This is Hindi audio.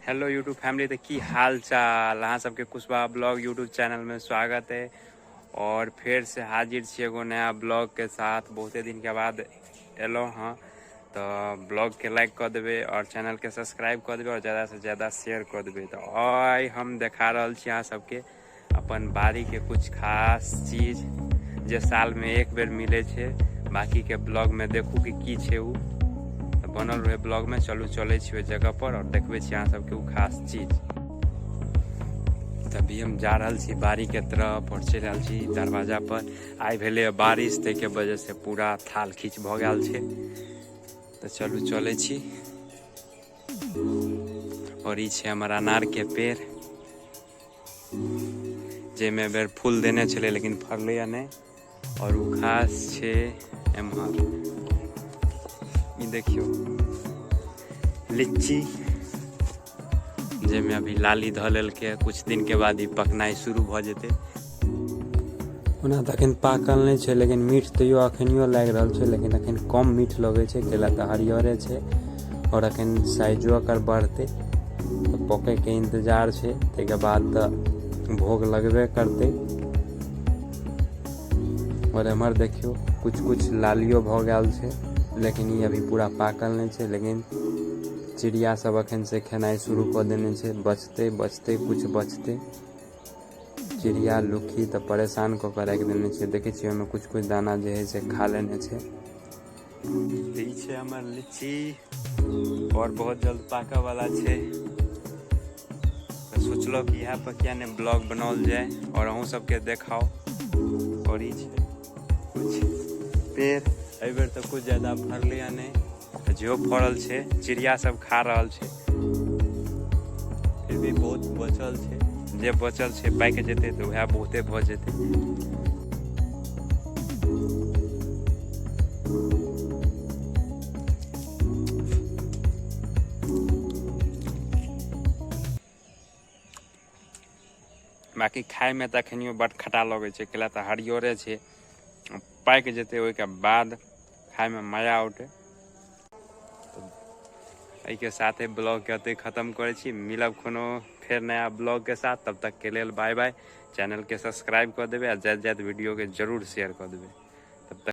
हेलो यूट्यूब फैमिली, तो की हाल चाल अहाँ सबके कुशवाहा ब्लॉग यूट्यूब चैनल में स्वागत है। और फिर से हाजिर छी एगो नया ब्लॉग के साथ। बहुते दिन के बाद एलो हाँ, तो ब्लॉग के लाइक कर देवे और चैनल के सब्सक्राइब कर देवे और ज़्यादा से ज़्यादा शेयर कर देवे। तो आज हम देखा रहा छी अहाँ सबके अपन बाड़ी के कुछ खास चीज़ जे साल में एक बेर मिले छे। बाकी के ब्लॉग में देखू कि की छे उ बनल रहे ब्लॉग में। चलू चले छी जगह पर और देखबे छी अहाँ सबके उ खास चीज। तभी हम जा रहा छी बाड़ी के तरफ और चल रहा छी दरवाजा पर। आई भेले बारिश, ते के वजह से पूरा थाल खींच भ गया छे। तो चलू चले छी। और ई छे हमर अनार के पेड़, जेमे बेर फूल देने छले लेकिन फरले नहीं। और उ खास छे एम्हर देखियो लीची, जेमे अभी लाली ध लेलके। कुछ दिन के बाद ही पकनाई शुरू भ जेते। ओना त अखन पाकल नहीं छे, लेकिन मीठ तैयो अखनियो लाग रहल छे, लेकिन अखन कम मीठ लगे छे केला त हरियरे छे। और अखन साइजो एकर बढ़ते तो पके के इंतजार छे। तेके बाद त भोग लगबे करते। और एमहर देखियो कुछ लालियो भ गेल छे, लेकिन ये अभी पूरा पाकल नहीं छे। लेकिन चिड़िया सब अखन से खेनाई शुरू कर देने छे। बचते बचते कुछ बचते चिड़िया लुखी तो परेशान क के राख देने छे। देखे छिए ओमे कुछ दाना जे है से खा लेने छे। ई छे हमर लीची और बहुत जल्द पाके वाला छे। तो सोचलो कि यहाँ पर क्या ने ब्लॉग बनाओल जाए और अहूँ सबके देखाओ। और ई छे कुछ पेड़, एहि बेर तो कुछ ज्यादा फरले नहीं, जो फरल छे चिड़िया सब खा रहल छे। फिर भी बहुत बचल छे, जे बचल छे पाक जेते तो वह बहुते भ जेते। बाकी खाए में तो अखनियो बड़ खटा लगे छे, केला तो हरियरे छे। पाक जेते ओइ के बाद खाए में मजा उठे। एहि के साथ ब्लॉग के अते खत्म करे छी। मिलब कोनो फिर नया ब्लॉग के साथ। तब तक के लिए बाय बाय। चैनल के सब्सक्राइब कर देवे और ज्यादा वीडियो के जरूर शेयर कर देवे।